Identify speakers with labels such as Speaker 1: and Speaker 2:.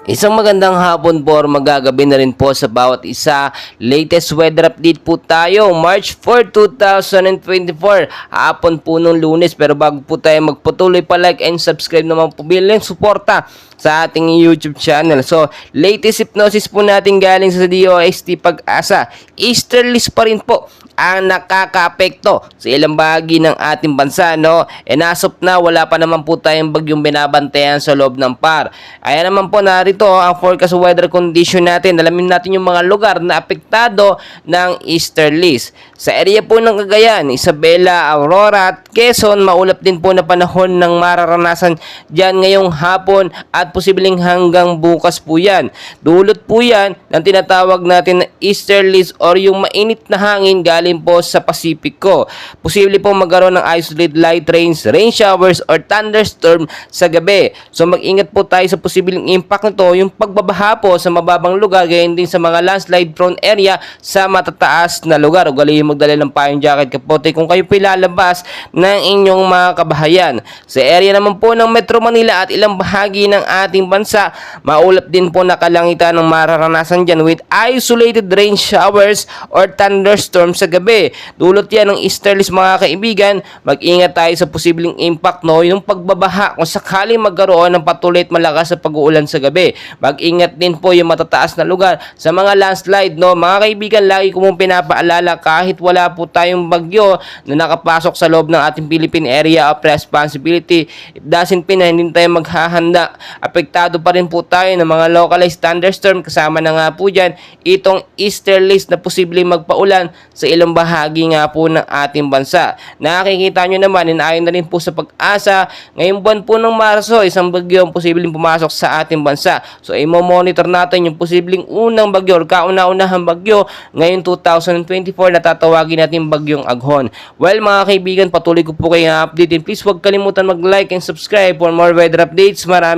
Speaker 1: Isang magandang hapon po or magagabi na rin po sa bawat isa. Latest weather update po tayo. March 4, 2024. Hapon po nung Lunes. Pero bago po tayo magpatuloy pa like and subscribe naman po bilang suporta sa ating YouTube channel. So, latest hypnosis po natin galing sa DOST Pag-asa. Easterlies pa rin po ang nakakaapekto sa ilang bahagi ng ating bansa, no? And as of na, wala pa naman po tayong bagyong binabantayan sa loob ng PAR. Ayan naman po, narito ang forecast weather condition natin. Alamin natin yung mga lugar na apektado ng easterlies. Sa area po ng Cagayan, Isabela, Aurora at Quezon, maulap din po na panahon ng mararanasan dyan ngayong hapon at posibleng hanggang bukas po yan. Dulot po yan ng tinatawag natin na easterlies or yung mainit na hangin galing po sa Pasipiko. Posible po magkaroon ng isolated light rains, rain showers or thunderstorm sa gabi. So mag-ingat po tayo sa posibleng impact nito, yung pagbabaha po sa mababang lugar, gayon din sa mga landslide prone area sa matataas na lugar. Ugali magdala ng payong jacket, kapote kung kayo po ilalabas ng inyong mga kabahayan. Sa area naman po ng Metro Manila at ilang bahagi ng ating bansa, maulap din po na kalangitan ng mararanasan dyan with isolated rain showers or thunderstorms sa gabi. Dulot yan ng easterlies mga kaibigan. Mag-ingat tayo sa posibleng impact, no, yung pagbabaha kung sakaling magkaroon ng patuloy at malakas sa pag-uulan sa gabi. Mag-ingat din po yung matataas na lugar sa mga landslide, no. Mga kaibigan, lagi ko mong pinapaalala kahit wala po tayong bagyo na nakapasok sa loob ng ating Philippine Area of Responsibility, it doesn't mean na hindi tayo maghahanda. Apektado pa rin po tayo ng mga localized thunderstorm, kasama na nga po dyan itong easterlies na posibleng magpaulan sa ilang bahagi nga po ng ating bansa. Nakikita nyo naman, ayon na rin po sa Pag-asa, ngayong buwan po ng Marso, isang bagyo ang posibleng pumasok sa ating bansa. So i-monitor natin yung posibleng unang bagyo or kauna-unahang bagyo ngayong 2024 na tatawagin natin bagyong Aghon. Well mga kaibigan, patuloy ko po kayo update. Please huwag kalimutan mag-like and subscribe for more weather updates. Maraming